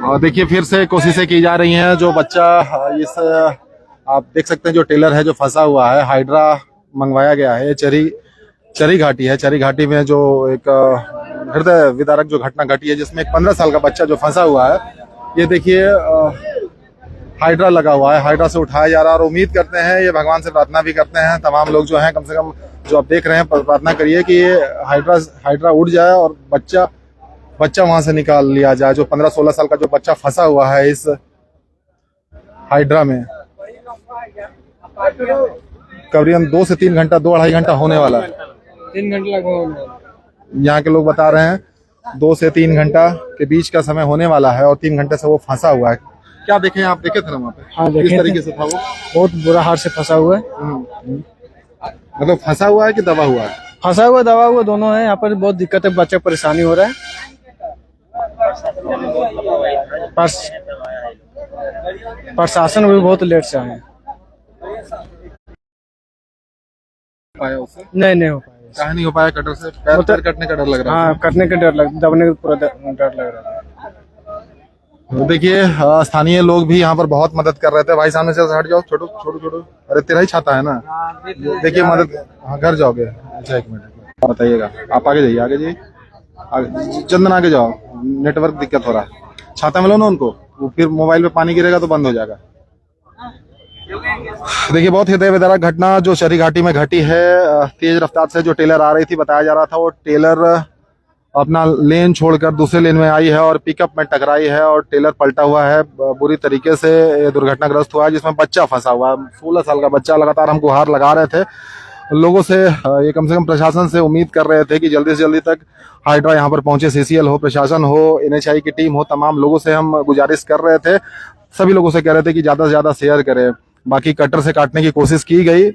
और देखिए फिर से कोशिशें की जा रही हैं। जो बच्चा इस आप देख सकते हैं जो टेलर है जो फंसा हुआ है, हाइड्रा मंगवाया गया है। चरी चरी घाटी है। चरी घाटी में जो एक हृदय विदारक जो घटना घटी है, जिसमें एक 15 साल का बच्चा जो फंसा हुआ है। ये देखिए हाइड्रा लगा हुआ है, हाइड्रा से उठाया जा रहा है। और उम्मीद करते हैं, ये भगवान से प्रार्थना भी करते हैं तमाम लोग जो हैं, कम से कम जो आप देख रहे हैं, प्रार्थना करिए कि ये हाइड्रा उड़ जाए और बच्चा वहां से निकाल लिया जाए। जो 15-16 साल का जो बच्चा फंसा हुआ है इस हाइड्रा में। करीबन 2 से 3 घंटा, 2-2.5 घंटा होने वाला है। 3 घंटे लगभग यहाँ के लोग बता रहे हैं 2 से 3 घंटा के बीच का समय होने वाला है और 3 घंटे से वो फंसा हुआ है। क्या देखे आप? देखे थे ना वहाँ पे? हाँ, किस तरीके से था वो? बहुत बुरा हाल से फंसा हुआ है। मतलब फंसा हुआ है कि दबा हुआ है? फंसा हुआ दबा हुआ दोनों है। यहाँ पर बहुत दिक्कत है, बच्चे परेशानी हो रहा है। प्रशासन भी बहुत लेट से आए हैं। पाया उसे? नहीं हो पाया। काहे नहीं हो पाया? कटर से पैर कटने का डर लग रहा है। हाँ, कटने का डर दबने का पूरा डर लग रहा है। तो देखिए स्थानीय लोग भी यहाँ पर बहुत मदद कर रहे थे। भाई सामने से हट जाओ, छोटो। अरे तेरा ही छाता है ना। देखिए मदद। हाँ, घर जाओगे? अच्छा, 1 मिनट बताइएगा। आप आगे जाइए, चंदन आगे जाओ, नेटवर्क दिक्कत हो रहा है। छाता मिलो ना उनको, वो फिर मोबाइल पे पानी गिरेगा तो बंद हो जाएगा। देखिए बहुत हृदय विदारक घटना जो चरी घाटी में घटी है। तेज रफ्तार से जो टेलर आ रही थी, बताया जा रहा था वो टेलर अपना लेन छोड़कर दूसरे लेन में आई है और पिकअप में टकराई है और टेलर पलटा हुआ है। बुरी तरीके से दुर्घटनाग्रस्त हुआ है, जिसमें बच्चा फंसा हुआ है। 16 साल का बच्चा। लगातार हम गुहार लगा रहे थे लोगों से, ये कम से कम प्रशासन से उम्मीद कर रहे थे कि जल्दी से जल्दी तक हाइड्रा यहाँ पर पहुंचे। सीसीएल हो, प्रशासन हो, एनएचआई की टीम हो, तमाम लोगों से हम गुजारिश कर रहे थे। सभी लोगों से कह रहे थे कि ज्यादा से ज्यादा शेयर करें। बाकी कटर से काटने की कोशिश की गई,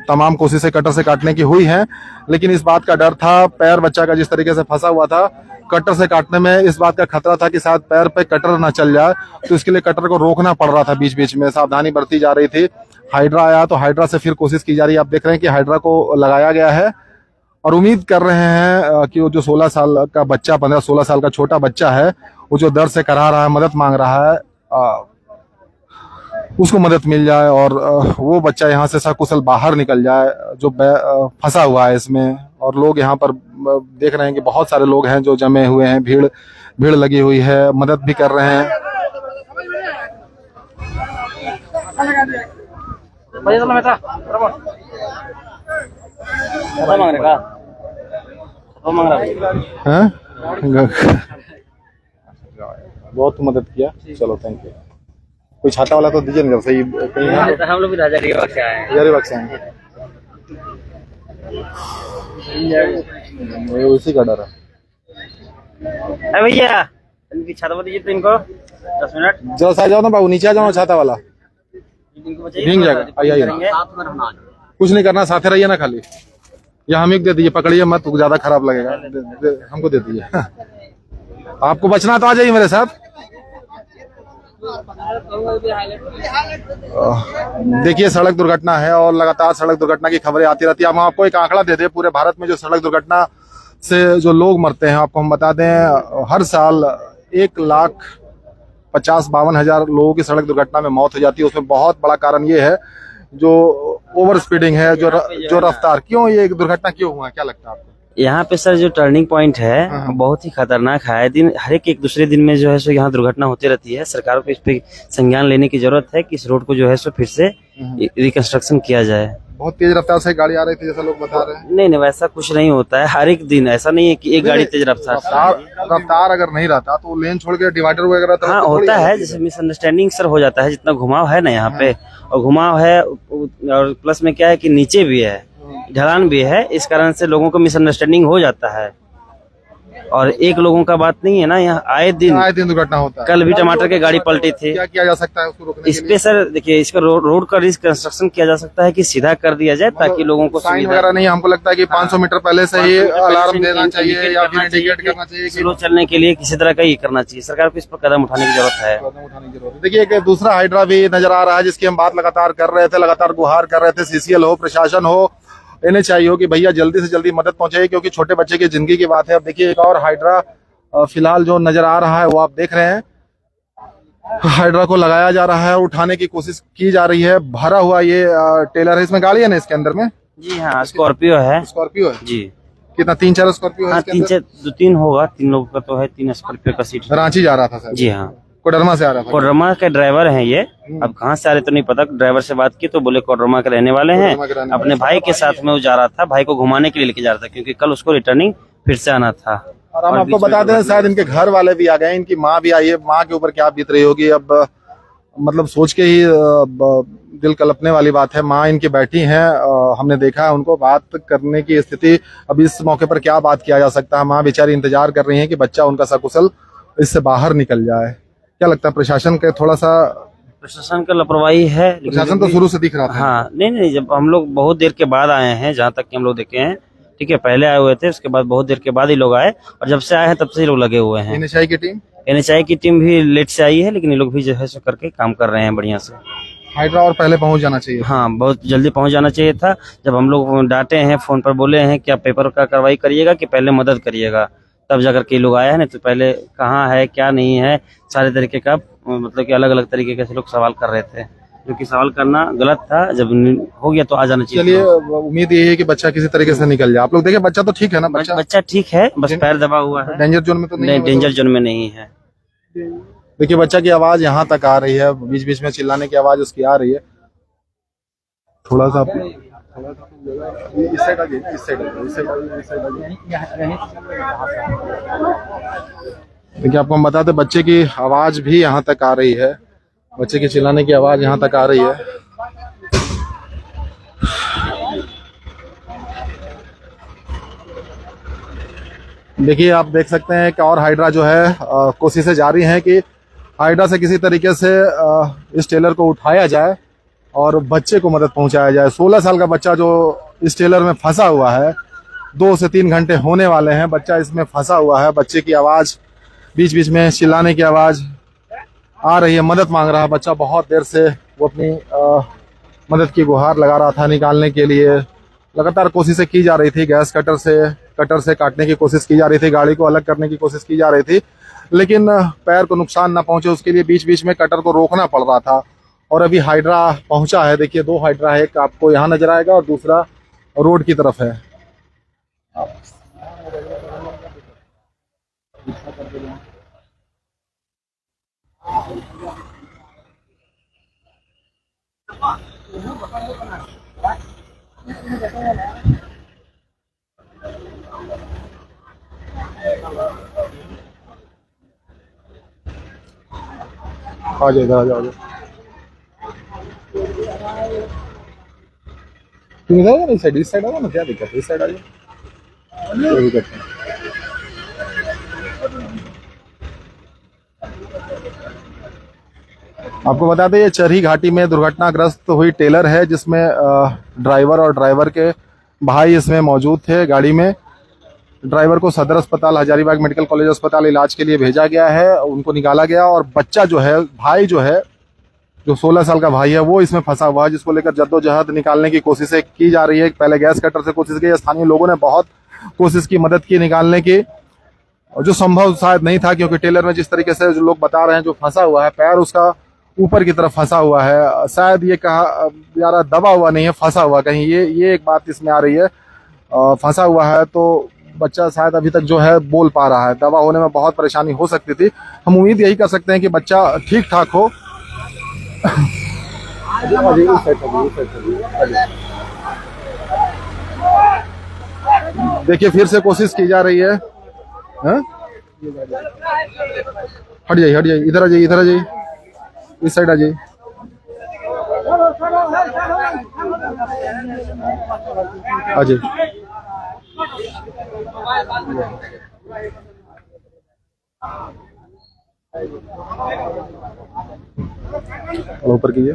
तमाम कोशिशें कटर से काटने की हुई हैं, लेकिन इस बात का डर था, पैर बच्चा का जिस तरीके से फंसा हुआ था, कटर से काटने में इस बात का खतरा था कि शायद पैर पे कटर ना चल जाए, तो इसके लिए कटर को रोकना पड़ रहा था। बीच बीच में सावधानी बरती जा रही थी। हाइड्रा आया तो हाइड्रा से फिर कोशिश की जा रही है। आप देख रहे हैं कि हाइड्रा को लगाया गया है और उम्मीद कर रहे हैं कि वो जो 16 साल का बच्चा, 15-16 साल का छोटा बच्चा है, वो जो दर्द से करा रहा है, मदद मांग रहा है, उसको मदद मिल जाए और वो बच्चा यहाँ से सकुशल बाहर निकल जाए जो फंसा हुआ है इसमें। और लोग यहाँ पर देख रहे हैं कि बहुत सारे लोग हैं जो जमे हुए हैं, भीड़ लगी हुई है, मदद भी कर रहे हैं। बहुत मदद किया, चलो थैंक यू। कोई छाता वाला तो दीजिए ना सही कहीं। हम लोग भी हजारीबाग से आए हैं। हजारीबाग से आए, उसी का डर है। भैया इनकी छाता दीजिए तो इनको 10 मिनट। जरा सा जाओ ना बाबू, नीचे आ जाओ ना, छाता वाला भींग जाएगा। आइए, कुछ नहीं करना, साथे रहिए ना खाली। या हम एक दे दीजिए, पकड़िए मत, ज्यादा खराब लगेगा। हमको दे दीजिए। आपको बचना तो आ जाइए मेरे साथ। देखिए सड़क दुर्घटना है और लगातार सड़क दुर्घटना की खबरें आती रहती है। हम आपको एक आंकड़ा दे दें, पूरे भारत में जो सड़क दुर्घटना से जो लोग मरते हैं, आपको हम बता दें, हर साल 1,50,52,000 लोगों की सड़क दुर्घटना में मौत हो जाती है। उसमें बहुत बड़ा कारण ये है जो ओवर स्पीडिंग है, जो रफ्तार। क्यों ये दुर्घटना क्यों हुआ, क्या लगता है आपको? यहाँ पे सर जो टर्निंग पॉइंट है बहुत ही खतरनाक है। दिन हर एक दूसरे दिन में जो है सो यहाँ दुर्घटना होती रहती है। सरकार को इस पे संज्ञान लेने की जरूरत है कि इस रोड को जो है सो फिर से रिकंस्ट्रक्शन किया जाए। बहुत तेज रफ्तार से गाड़ी आ रही थी जैसा लोग बता रहे हैं। नहीं वैसा कुछ नहीं होता है। हर एक दिन ऐसा नहीं है कि एक गाड़ी तेज रफ्तार अगर नहीं रहता तो लेन छोड़ के डिवाइडर वगैरह हाँ होता है। जैसे मिसअंडरस्टैंडिंग सर हो जाता है। जितना घुमाव है ना यहाँ पे, और घुमाव है और प्लस में क्या है कि नीचे भी है, ढलान भी है, इस कारण से लोगों को मिसअंडरस्टैंडिंग हो जाता है। और एक लोगों का बात नहीं है ना, यहाँ आए दिन दुर्घटना होता है। कल भी टमाटर की गाड़ी पलटी थी। क्या किया जा सकता है उसको रोकने इस पे सर देखिए, इसका रोड का रिकंस्ट्रक्शन किया जा सकता है कि सीधा कर दिया जाए ताकि लोगों को साइन वगैरह नहीं। हमको लगता है कि 500 मीटर पहले से ही अलार्म देना चाहिए या फिर इंडिकेट करना चाहिए। स्लो चलने के लिए किसी तरह का ये करना चाहिए। सरकार को इस पर कदम उठाने की जरूरत है। देखिए एक दूसरा हाइड्रा भी नजर आ रहा है जिसकी हम बात लगातार कर रहे थे, लगातार गुहार कर रहे थे। सीसीएल हो, प्रशासन हो, एनएचआई हो कि भैया जल्दी से जल्दी मदद पहुंचाइए, क्योंकि छोटे बच्चे की जिंदगी की बात है। अब देखिए एक और हाइड्रा फिलहाल जो नजर आ रहा है वो आप देख रहे हैं। हाइड्रा को लगाया जा रहा है, उठाने की कोशिश की जा रही है। भरा हुआ ये टेलर है, इसमें गाड़ी है ना इसके अंदर में? जी हाँ, स्कॉर्पियो है। स्कॉर्पियो है? जी कितना, 3-4 स्कॉर्पियो है हाँ, इसके अंदर? 3 होगा, 3 लोगों का तो है, 3 स्कॉर्पियो का सीट। रांची जा रहा था सर? जी हाँ, कोडरमा से आ रहा था? कोडरमा के ड्राइवर हैं ये। अब कहाँ से आ रहे तो नहीं पता, ड्राइवर से बात की तो बोले कोडरमा के रहने वाले हैं। कोडरमा के रहने अपने भाई के साथ में वो जा रहा था, भाई को घुमाने के लिए लेके जा रहा था, क्योंकि कल उसको रिटर्निंग फिर से आना था। और हम आपको बता दें, शायद इनके घर वाले भी आ गए, इनकी माँ भी आई है। माँ के ऊपर क्या बीत रही होगी अब, मतलब सोच के ही दिल कलपने वाली बात है। माँ इनकी बैठी हैं, हमने देखा है उनको, बात करने की स्थिति। अब इस मौके पर क्या बात किया जा सकता है? माँ बेचारी इंतजार कर रही है कि बच्चा उनका सकुशल इससे बाहर निकल जाए। क्या लगता है, प्रशासन के थोड़ा सा, प्रशासन का लापरवाही है। प्रशासन तो शुरू से दिख रहा था। हाँ, नहीं, जब हम लोग बहुत देर के बाद आए हैं, जहाँ तक कि हम लोग देखे हैं, ठीक है, पहले आए हुए थे, उसके बाद बहुत देर के बाद ही लोग आए, और जब से आए हैं तब से ही लोग लगे हुए हैं। NHI की टीम, NHI की टीम भी लेट से आई है, लेकिन ये लोग भी जो है सो करके काम कर रहे हैं बढ़िया से। हाइड्रा और पहले पहुंच जाना चाहिए। हाँ, बहुत जल्दी पहुंच जाना चाहिए था। जब हम लोग डांटे हैं, फोन पर बोले हैं कि आप पेपर का कार्रवाई करिएगा कि पहले मदद करिएगा, तब जाकर के लोग आए हैं। नहीं तो पहले कहाँ है क्या नहीं है, सारे तरीके का, मतलब कि अलग अलग तरीके के लोग सवाल कर रहे थे, जो कि सवाल करना गलत था। जब हो गया तो आ जाना चाहिए। चलिए, उम्मीद ये है कि बच्चा किसी तरीके से निकल जाए। आप लोग देखें, बच्चा तो ठीक है ना? बच्चा ठीक है, बस पैर दबा हुआ है। डेंजर जोन में तो नहीं नहीं, है? डेंजर जोन में नहीं है। देखिए, बच्चा की आवाज यहाँ तक आ रही है, बीच बीच में चिल्लाने की आवाज उसकी आ रही है। थोड़ा सा इस साइड आ जाइए, इस साइड आ जाइए, इस साइड आ जाइए, इस साइड आ जाइए। देखिए, आपको हम बताते, बच्चे की आवाज भी यहाँ तक आ रही है, बच्चे की चिल्लाने की आवाज यहाँ तक आ रही है। देखिए, आप देख सकते हैं कि और हाइड्रा जो है कोशिशें जारी हैं कि हाइड्रा से किसी तरीके से इस टेलर को उठाया जाए और बच्चे को मदद पहुंचाया जाए। 16 साल का बच्चा जो इस टेलर में फंसा हुआ है, 2 से 3 घंटे होने वाले हैं, बच्चा इसमें फंसा हुआ है। बच्चे की आवाज़, बीच बीच में चिल्लाने की आवाज़ आ रही है, मदद मांग रहा है बच्चा। बहुत देर से वो अपनी मदद की गुहार लगा रहा था निकालने के लिए। लगातार कोशिशें की जा रही थी, गैस कटर से काटने की कोशिश की जा रही थी, गाड़ी को अलग करने की कोशिश की जा रही थी, लेकिन पैर को नुकसान ना पहुंचे उसके लिए बीच बीच में कटर को रोकना पड़ रहा था। और अभी हाइड्रा पहुंचा है। देखिए, 2 हाइड्रा है, एक आपको यहाँ नजर आएगा और दूसरा रोड की तरफ है। आ जाओ इधर, आ जाओ, तुम इधर आओ ना, इस साइड आओ ना, क्या दिक्कत है? इस साइड आ जाओ, कोई दिक्कत नहीं। आपको बता दें, ये चरही घाटी में दुर्घटनाग्रस्त हुई टेलर है, जिसमें ड्राइवर और ड्राइवर के भाई इसमें मौजूद थे गाड़ी में। ड्राइवर को सदर अस्पताल, हजारीबाग मेडिकल कॉलेज अस्पताल इलाज के लिए भेजा गया है, उनको निकाला गया। और बच्चा जो है, भाई जो है, जो 16 साल का भाई है, वो इसमें फंसा हुआ है, जिसको लेकर जद्दोजहद निकालने की कोशिशें की जा रही है। पहले गैस कटर से कोशिश की, स्थानीय लोगों ने बहुत कोशिश की, मदद की निकालने की, और जो संभव शायद नहीं था, क्योंकि टेलर में जिस तरीके से जो लोग बता रहे हैं, जो फंसा हुआ है, पैर उसका ऊपर की तरफ फंसा हुआ है। शायद ये कहा जा रहा, दबा हुआ नहीं है, फंसा हुआ कहीं, ये एक बात इसमें आ रही है। फंसा हुआ है तो बच्चा शायद अभी तक जो है बोल पा रहा है। दबा होने में बहुत परेशानी हो सकती थी। हम उम्मीद यही कर सकते हैं कि बच्चा ठीक ठाक हो। देखिए, फिर से कोशिश की जा रही है। हट जाइए, हट जाइए, इधर आ जाइए, इधर आ जाइए, इस साइड आ जाइए। आ जाइए। ऊपर कीजिए।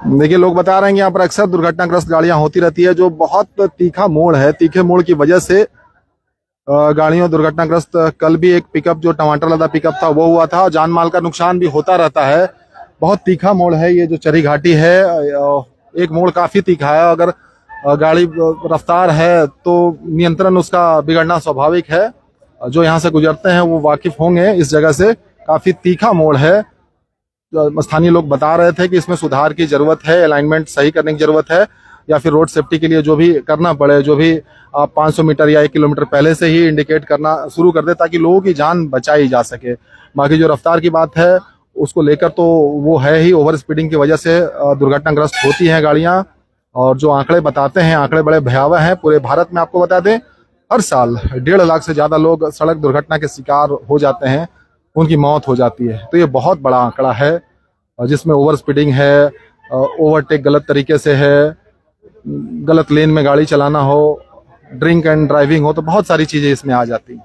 देखिए, लोग बता रहे हैं कि यहाँ पर अक्सर दुर्घटनाग्रस्त गाड़ियां होती रहती है। जो बहुत तीखा मोड़ है, तीखे मोड़ की वजह से गाड़ियों दुर्घटनाग्रस्त। कल भी एक पिकअप जो टमाटर लदा पिकअप था वो हुआ था। जान माल का नुकसान भी होता रहता है। बहुत तीखा मोड़ है ये जो चरी घाटी है। एक मोड़ काफी तीखा है। अगर गाड़ी रफ्तार है तो नियंत्रण उसका बिगड़ना स्वाभाविक है। जो यहाँ से गुजरते हैं वो वाकिफ होंगे इस जगह से। काफी तीखा मोड़ है। स्थानीय लोग बता रहे थे कि इसमें सुधार की जरूरत है, अलाइनमेंट सही करने की जरूरत है, या फिर रोड सेफ्टी के लिए जो भी करना पड़े, जो भी आप 500 मीटर या 1 किलोमीटर पहले से ही इंडिकेट करना शुरू कर दे ताकि लोगों की जान बचाई जा सके। बाकी जो रफ्तार की बात है उसको लेकर तो वो है ही, ओवर स्पीडिंग की वजह से दुर्घटनाग्रस्त होती हैं गाड़ियां। और जो आंकड़े बताते हैं, आंकड़े बड़े भयावह हैं। पूरे भारत में आपको बता दें हर साल 1.5 लाख से ज्यादा लोग सड़क दुर्घटना के शिकार हो जाते हैं, उनकी मौत हो जाती है। तो ये बहुत बड़ा आंकड़ा है जिसमें ओवर स्पीडिंग है, ओवरटेक गलत तरीके से है, गलत लेन में गाड़ी चलाना हो, ड्रिंक एंड ड्राइविंग हो, तो बहुत सारी चीजें इसमें आ जाती हैं।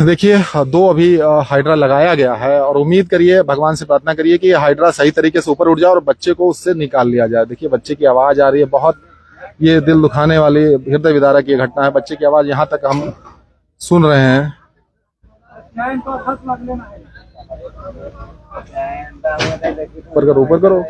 देखिए 2 अभी हाइड्रा लगाया गया है और उम्मीद करिए, भगवान से प्रार्थना करिए कि हाइड्रा सही तरीके से ऊपर उठ जाए और बच्चे को उससे निकाल लिया जाए। देखिए बच्चे की आवाज आ रही है, बहुत ये दिल दुखाने वाली, हृदय विदारक ये घटना है। बच्चे की आवाज यहाँ तक हम सुन रहे हैं। ऊपर करो, ऊपर करो।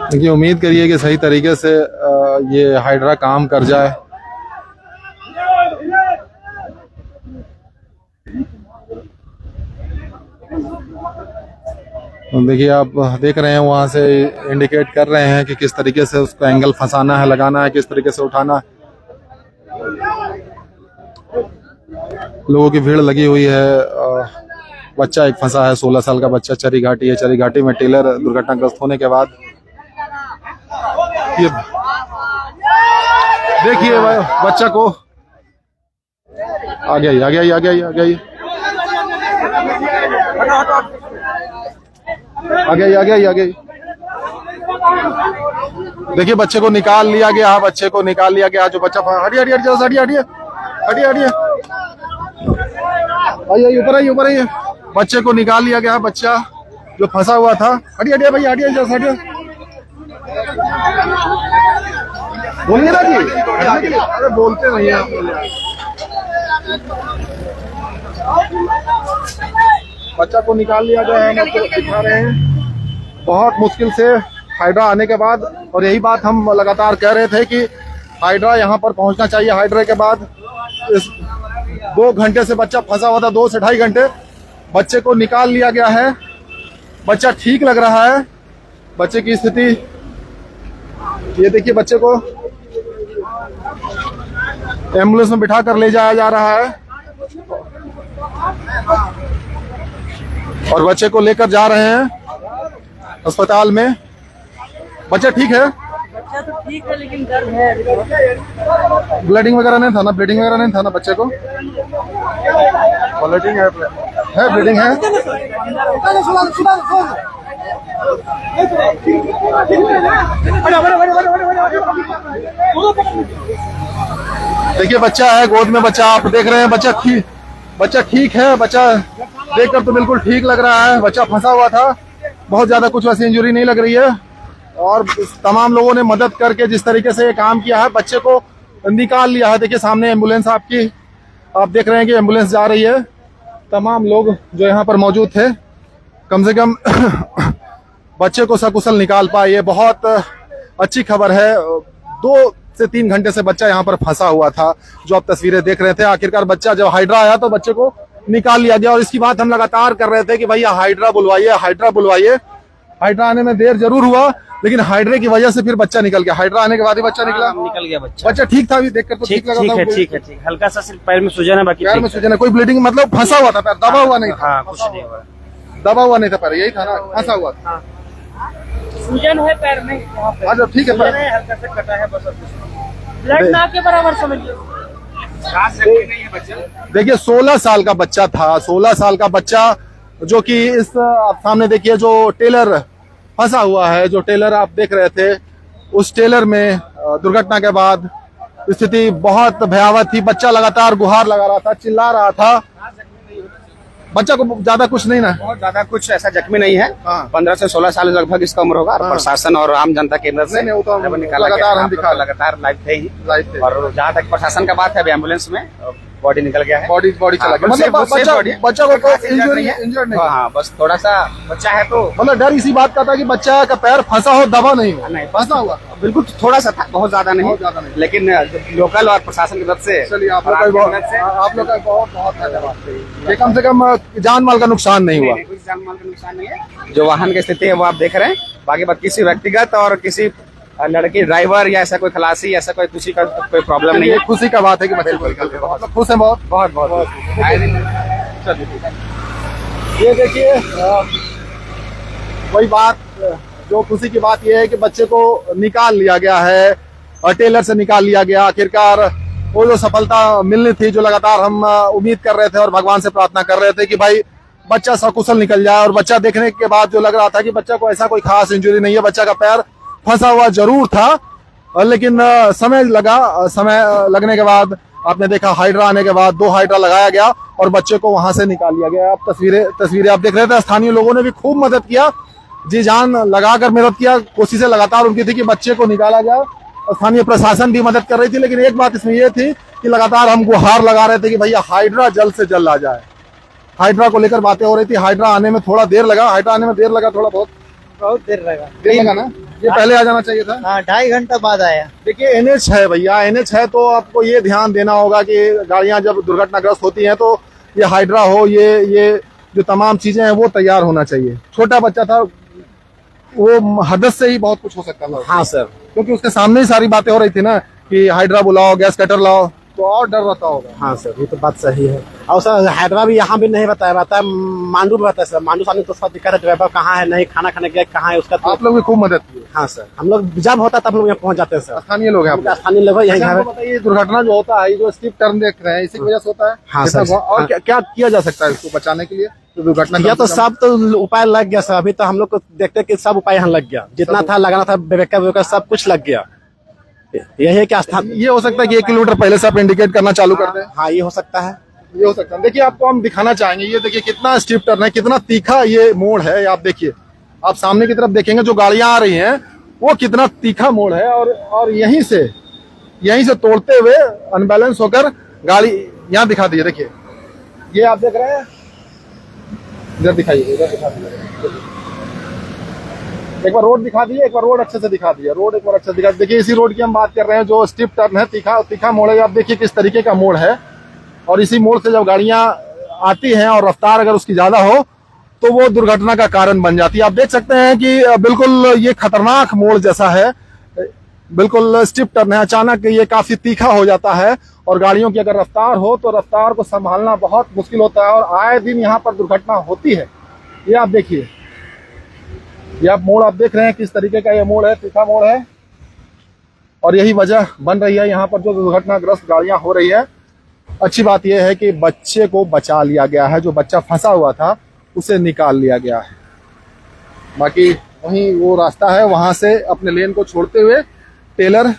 देखिए उम्मीद करिए कि सही तरीके से ये हाइड्रा काम कर जाए। देखिए आप देख रहे हैं वहां से इंडिकेट कर रहे हैं कि किस तरीके से उसको एंगल फंसाना है, लगाना है, किस तरीके से उठाना है। लोगों की भीड़ लगी हुई है। बच्चा एक फंसा है, 16 साल का बच्चा। चरी घाटी है, चरी घाटी में टेलर दुर्घटनाग्रस्त होने के बाद ये देखिए बच्चा को आ गया, आ गया, आ गया, आ गया, आ गया, आ गया, आ गया। देखिए बच्चे को निकाल लिया गया, बच्चे को निकाल लिया गया। जो बच्चा हटिए, हटिए, हटिए, हटिए, हटिए, हटिए, हटिए, आइए, ऊपर आइए, ऊपर आइए। बच्चे को निकाल लिया गया, बच्चा जो फंसा हुआ था। हटिए, हटिए भैया, हटिए, हटिए। बोलिए ना जी, अरे बोलते नहीं आप। बच्चा को निकाल लिया गया है, हम आपको दिखा रहे हैं। बहुत मुश्किल से हाइड्रा आने के बाद, और यही बात हम लगातार कह रहे थे कि हाइड्रा यहाँ पर पहुंचना चाहिए। हाइड्रा के बाद इस 2 घंटे से बच्चा फंसा हुआ था, 2 से 2.5 घंटे। बच्चे को निकाल लिया गया है। बच्चा ठीक लग रहा है। बच्चे की स्थिति ये देखिए, बच्चे को एम्बुलेंस में बिठा कर ले जाया जा रहा है और बच्चे को लेकर जा रहे हैं अस्पताल में। बच्चा ठीक है? बच्चा तो ठीक है लेकिन दर्द है। ब्लीडिंग वगैरह नहीं था ना? ब्लीडिंग वगैरह नहीं था ना बच्चे को? ब्लीडिंग है, ब्लीडिंग है। देखिए बच्चा है, गोद में बच्चा, आप देख रहे हैं। बच्चा ठीक है। बच्चा देखकर तो बिल्कुल ठीक लग रहा है। बच्चा फंसा हुआ था, बहुत ज्यादा कुछ वैसी इंजरी नहीं लग रही है। और तमाम लोगों ने मदद करके जिस तरीके से ये काम किया है, बच्चे को निकाल लिया है। देखिए सामने एम्बुलेंस आपकी, आप देख रहे हैं कि एम्बुलेंस जा रही है। तमाम लोग जो यहाँ पर मौजूद थे, कम से कम बच्चे को सकुशल निकाल पाए। ये बहुत अच्छी खबर है। 2 से 3 घंटे से बच्चा यहाँ पर फंसा हुआ था, जो आप तस्वीरें देख रहे थे। आखिरकार बच्चा जब हाइड्रा आया तो बच्चे को निकाल लिया गया। और इसकी बात हम लगातार कर रहे थे कि भैया हाइड्रा बुलवाइए, हाइड्रा बुलवाइए। हाइड्रा आने में देर जरूर हुआ, लेकिन हाइड्रे की वजह से फिर बच्चा निकल गया। हाइड्रा आने के बाद ही बच्चा निकल गया। बच्चा ठीक था, अभी देखकर तो ठीक लगा था। ठीक है। हल्का सा सिर्फ पैर में सूजन है, बाकी पैर में सूजन है, कोई ब्लीडिंग, मतलब फंसा हुआ था पैर, दबा हुआ नहीं था। हाँ, कुछ नहीं हुआ। दबा हुआ नहीं था पैर, यही था ना, फंसा हुआ था। हाँ। सूजन है पैर में यहाँ पे। अच्छा ठीक है, सूजन है, हल्का से कटा है बस और कुछ नहीं। ब्लड ना के बराबर समझिए। देखिए 16 साल का बच्चा था, 16 साल का बच्चा जो कि इस आप सामने देखिए जो टेलर फंसा हुआ है, जो टेलर आप देख रहे थे, उस टेलर में दुर्घटना के बाद स्थिति बहुत भयावह थी। बच्चा लगातार गुहार लगा रहा था, चिल्ला रहा था। बच्चा को ज्यादा कुछ नहीं ना, बहुत ज्यादा कुछ ऐसा जख्मी नहीं है। हाँ। 15 से 16 साल लगभग इसका उम्र होगा। और हाँ। प्रशासन और आम जनता के अंदर से नहीं, वो तो जब निकाला लगातार गया, हम दिखा लगातार लाइव थे ही। लाइफ थे। और जहाँ तक प्रशासन का बात है, अभी एम्बुलेंस में बॉडी निकल गया है। बॉडी चला हाँ, गया, बच्चे- मतलब बच्चे बॉडी है। बच्चा को खास इंजर्ड नहीं है। इंजर्ड नहीं हाँ, है। हाँ, बस थोड़ा सा बच्चा है तो मतलब डर इसी बात का था कि बच्चा का पैर फंसा हो, दबा नहीं हो। नहीं, फंसा हुआ। बिल्कुल थोड़ा सा था, बहुत ज्यादा बहुत ज्यादा नहीं। नहीं। लेकिन लोकल और प्रशासन की तरफ से चलिए आप और लोग का आपकी बहुत मदद से आप लोग का बहुत बहुत धन्यवाद। ये कम से कम जान माल का नुकसान नहीं हुआ। नहीं, कुछ जान माल का नुकसान नहीं है। जो वाहन की स्थिति है वो आप देख रहे हैं। बाकी बात किसी व्यक्तिगत और किसी लड़की ड्राइवर या ऐसा कोई खलासी, ऐसा कोई किसी का कोई प्रॉब्लम नहीं ये है। खुशी का बात है कि बच्चे को निकल गया। मतलब खुश है बहुत। बहुत बहुत ये देखिए वही बात, जो खुशी की बात ये है कि बच्चे को निकाल लिया गया है और टेलर से निकाल लिया गया। आखिरकार वो जो सफलता मिलनी थी, जो लगातार हम उम्मीद कर रहे थे और भगवान से प्रार्थना कर रहे थे कि भाई बच्चा सकुशल निकल जाए। और बच्चा देखने के बाद जो लग रहा था कि बच्चा को ऐसा कोई खास इंजरी नहीं है, बच्चा का पैर फंसा हुआ जरूर था, लेकिन समय लगने के बाद आपने देखा हाइड्रा आने के बाद 2 हाइड्रा लगाया गया और बच्चे को वहां से निकाल लिया गया। आप तस्वीरें आप देख रहे थे। स्थानीय लोगों ने भी खूब मदद किया, जी जान लगाकर मदद किया। कोशिशें लगातार उनकी थी कि बच्चे को निकाला जाए। स्थानीय प्रशासन भी मदद कर रही थी, लेकिन एक बात इसमें यह थी कि लगातार हम गुहार लगा रहे थे कि भैया हाइड्रा जल्द से जल्द आ जाए। हाइड्रा को लेकर बातें हो रही थी। हाइड्रा आने में थोड़ा देर लगा, थोड़ा बहुत देर लगा। देर लगा ना, ये पहले आ जाना चाहिए था। हाँ, 2.5 घंटा बाद आया। देखिए NH है भैया, NH है तो आपको ये ध्यान देना होगा कि गाड़ियां जब दुर्घटनाग्रस्त होती हैं तो ये हाइड्रा हो, ये जो तमाम चीजें हैं वो तैयार होना चाहिए। छोटा बच्चा था, वो हदस से ही बहुत कुछ हो सकता था। हाँ सर, क्योंकि उसके सामने ही सारी बातें हो रही थी ना कि हाइड्रा बुलाओ, गैस कटर लाओ, तो और डर रहता होगा। हाँ सर, ये तो बात सही है। और सर हैदराबाद भी यहाँ भी नहीं बताया मांडू में बताया सर। मांडू सामने तो सब दिक्कत है, ड्राइवर कहाँ है, नहीं खाना खाने गया कहाँ है उसका। तो आप लोग भी खूब मदद की। हाँ सर, हम लोग जब होता तब हम लोग यहाँ पहुँच जाते हैं सर। स्थानीय लोग हैं आप लोग। स्थानीय लोग यही अच्छा, है। हमको बताइए दुर्घटना जो होता है, ये जो स्टीप टर्न देख रहे हैं, इसी की वजह से होता है। हाँ कितना सर। और क्या किया जा सकता है इसको बचाने के लिए, तो दुर्घटना या तो सब तो उपाय लग गया सर। अभी तो हम लोग को देखते कि सब उपाय यहाँ लग गया, जितना था लगाना था बेका सब कुछ लग गया। यही है कि स्थान ये हो सकता है कि 1 किलोमीटर पहले से आप इंडिकेट करना चालू कर दें। हाँ, ये हो सकता है। ये हो सकता है। देखिए आपको हम दिखाना चाहेंगे, ये देखिए कितना स्टीप टर्न है, कितना तीखा ये मोड़ है। आप देखिए, आप सामने की तरफ देखेंगे जो गाड़ियां आ रही हैं वो कितना तीखा मोड़ है। और यहीं से तोड़ते हुए अनबैलेंस होकर गाड़ी यहाँ दिखा दी है। देखिए ये आप देख रहे हैं, इधर दिखाइए, इधर दिखा दीजिए। एक बार रोड दिखा दिए, एक बार रोड अच्छे से दिखा दिया। रोड एक बार अच्छे से दिखा। देखिए इसी रोड की हम बात कर रहे हैं जो स्टीप टर्न है, तीखा मोड़ है। आप देखिए किस तरीके का मोड़ है। और इसी मोड़ से जब गाड़ियां आती हैं और रफ्तार अगर उसकी ज्यादा हो तो वो दुर्घटना का कारण बन जाती है। आप देख सकते हैं कि बिल्कुल ये खतरनाक मोड़ जैसा है, बिल्कुल स्टीप टर्न है। अचानक ये काफी तीखा हो जाता है और गाड़ियों की अगर रफ्तार हो तो रफ्तार को संभालना बहुत मुश्किल होता है और आए दिन यहाँ पर दुर्घटना होती है। ये आप देखिए, ये आप मोड़ आप देख रहे हैं किस तरीके का ये मोड़ है, तीखा मोड़ है। और यही वजह बन रही है यहाँ पर जो दुर्घटनाग्रस्त गाड़ियां हो रही है। अच्छी बात यह है कि बच्चे को बचा लिया गया है, जो बच्चा फंसा हुआ था उसे निकाल लिया गया है। बाकी वहीं वो रास्ता है, वहां से अपने लेन को छोड़ते हुए टेलर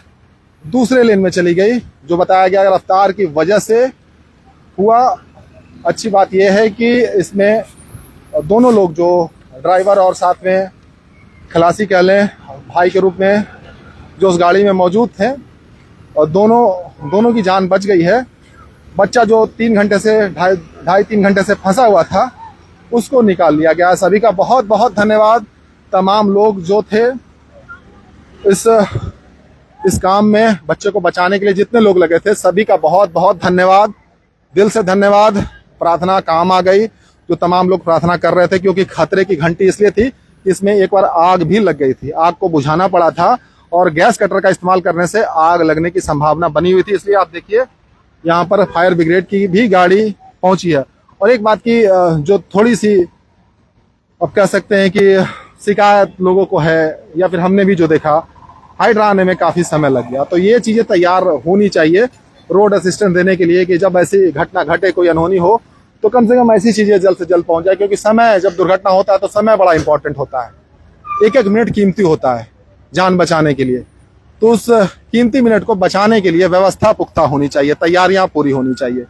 दूसरे लेन में चली गई, जो बताया गया रफ्तार की वजह से हुआ। अच्छी बात यह है कि इसमें दोनों लोग, जो ड्राइवर और साथ में खलासी कह लें, भाई के रूप में जो उस गाड़ी में मौजूद थे, और दोनों की जान बच गई है। बच्चा जो 3 घंटे से ढाई 3 घंटे से फंसा हुआ था उसको निकाल लिया गया। सभी का बहुत बहुत धन्यवाद। तमाम लोग जो थे इस काम में बच्चे को बचाने के लिए जितने लोग लगे थे, सभी का बहुत बहुत धन्यवाद, दिल से धन्यवाद। प्रार्थना काम आ गई, जो तमाम लोग प्रार्थना कर रहे थे, क्योंकि खतरे की घंटी इसलिए थी कि इसमें एक बार आग भी लग गई थी। आग को बुझाना पड़ा था और गैस कटर का इस्तेमाल करने से आग लगने की संभावना बनी हुई थी। इसलिए आप देखिए यहाँ पर फायर ब्रिगेड की भी गाड़ी पहुंची है। और एक बात की जो थोड़ी सी अब कह सकते हैं कि शिकायत लोगों को है, या फिर हमने भी जो देखा हाइड्रा आने में काफ़ी समय लग गया। तो ये चीज़ें तैयार होनी चाहिए रोड असिस्टेंस देने के लिए कि जब ऐसी घटना घटे, कोई अनहोनी हो, तो कम से कम ऐसी चीज़ें जल्द से जल्द पहुंच जाए। क्योंकि समय, जब दुर्घटना होता है तो समय बड़ा इंपॉर्टेंट होता है, एक एक मिनट कीमती होता है जान बचाने के लिए। तो उस कीमती मिनट को बचाने के लिए व्यवस्था पुख्ता होनी चाहिए, तैयारियां पूरी होनी चाहिए।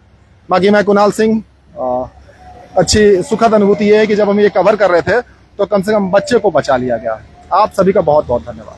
बाकी मैं कुणाल सिंह, अच्छी सुखद अनुभूति ये है कि जब हम ये कवर कर रहे थे तो कम से कम बच्चे को बचा लिया गया। आप सभी का बहुत बहुत धन्यवाद।